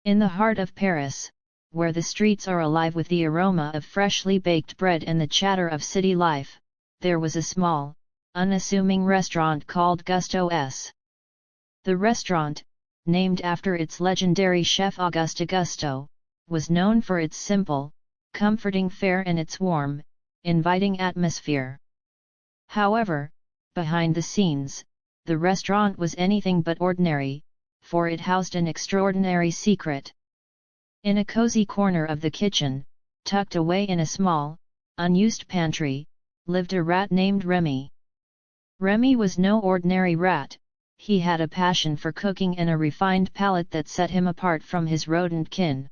In the heart of Paris, where the streets are alive with the aroma of freshly baked bread and the chatter of city life, there was a small, unassuming restaurant called Gusteau's. The restaurant, named after its legendary chef Auguste Gusteau, was known for its simple, comforting fare and its warm, inviting atmosphere. However, behind the scenes, the restaurant was anything but ordinary, for it housed an extraordinary secret. In a cozy corner of the kitchen, tucked away in a small, unused pantry, lived a rat named Remy. Remy was no ordinary rat. He had a passion for cooking and a refined palate that set him apart from his rodent kin.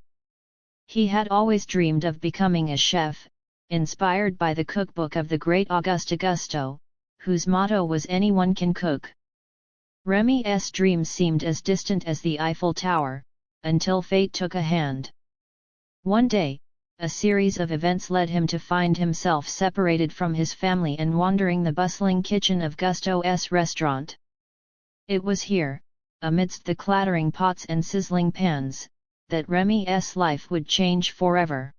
He had always dreamed of becoming a chef, inspired by the cookbook of the great Auguste Gusteau, whose motto was "Anyone can cook." Remy's dreams seemed as distant as the Eiffel Tower, until fate took a hand. One day, a series of events led him to find himself separated from his family and wandering the bustling kitchen of Gusteau's restaurant. It was here, amidst the clattering pots and sizzling pans, that Remy's life would change forever.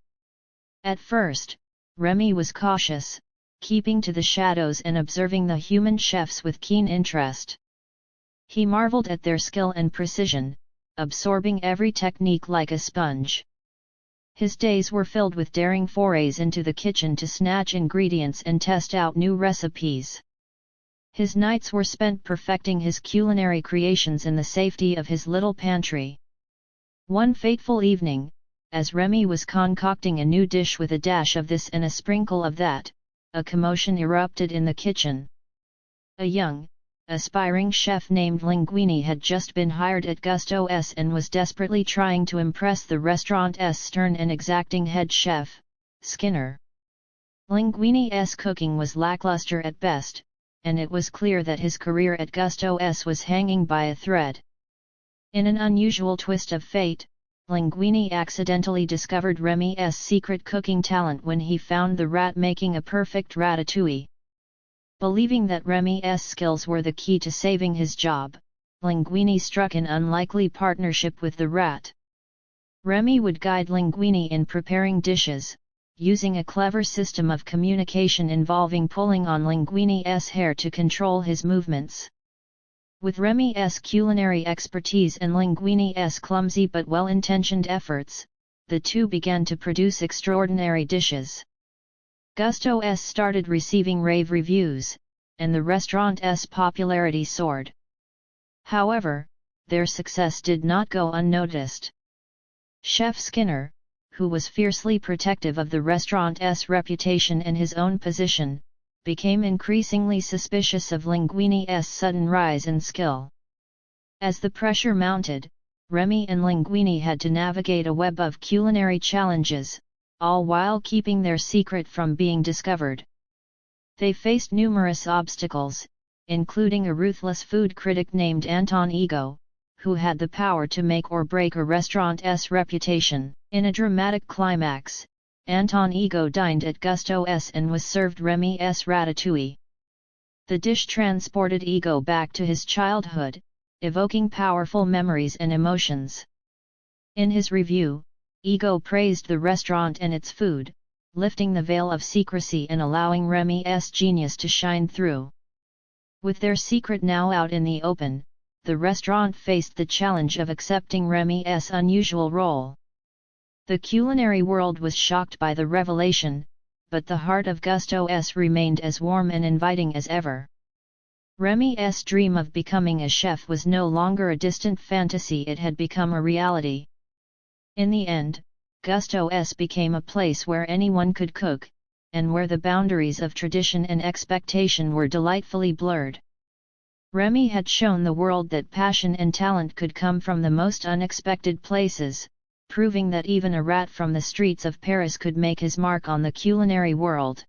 At first, Remy was cautious, keeping to the shadows and observing the human chefs with keen interest. He marveled at their skill and precision, absorbing every technique like a sponge. His days were filled with daring forays into the kitchen to snatch ingredients and test out new recipes. His nights were spent perfecting his culinary creations in the safety of his little pantry. One fateful evening, as Remy was concocting a new dish with a dash of this and a sprinkle of that, a commotion erupted in the kitchen. A young, aspiring chef named Linguini had just been hired at Gusteau's and was desperately trying to impress the restaurant's stern and exacting head chef, Skinner. Linguini's cooking was lackluster at best, and it was clear that his career at Gusteau's was hanging by a thread. In an unusual twist of fate, Linguini accidentally discovered Remy's secret cooking talent when he found the rat making a perfect ratatouille. Believing that Remy's skills were the key to saving his job, Linguini struck an unlikely partnership with the rat. Remy would guide Linguini in preparing dishes, using a clever system of communication involving pulling on Linguini's hair to control his movements. With Remy's culinary expertise and Linguini's clumsy but well-intentioned efforts, the two began to produce extraordinary dishes. Gusteau's started receiving rave reviews, and the restaurant's popularity soared. However, their success did not go unnoticed. Chef Skinner, who was fiercely protective of the restaurant's reputation and his own position, became increasingly suspicious of Linguini's sudden rise in skill. As the pressure mounted, Remy and Linguini had to navigate a web of culinary challenges, all while keeping their secret from being discovered. They faced numerous obstacles, including a ruthless food critic named Anton Ego, who had the power to make or break a restaurant's reputation. In a dramatic climax, Anton Ego dined at Gusteau's and was served Remy's ratatouille. The dish transported Ego back to his childhood, evoking powerful memories and emotions. In his review, Ego praised the restaurant and its food, lifting the veil of secrecy and allowing Remy's genius to shine through. With their secret now out in the open, the restaurant faced the challenge of accepting Remy's unusual role. The culinary world was shocked by the revelation, but the heart of Gusteau's remained as warm and inviting as ever. Remy's dream of becoming a chef was no longer a distant fantasy, it had become a reality. In the end, Gusteau's became a place where anyone could cook, and where the boundaries of tradition and expectation were delightfully blurred. Remy had shown the world that passion and talent could come from the most unexpected places, proving that even a rat from the streets of Paris could make his mark on the culinary world.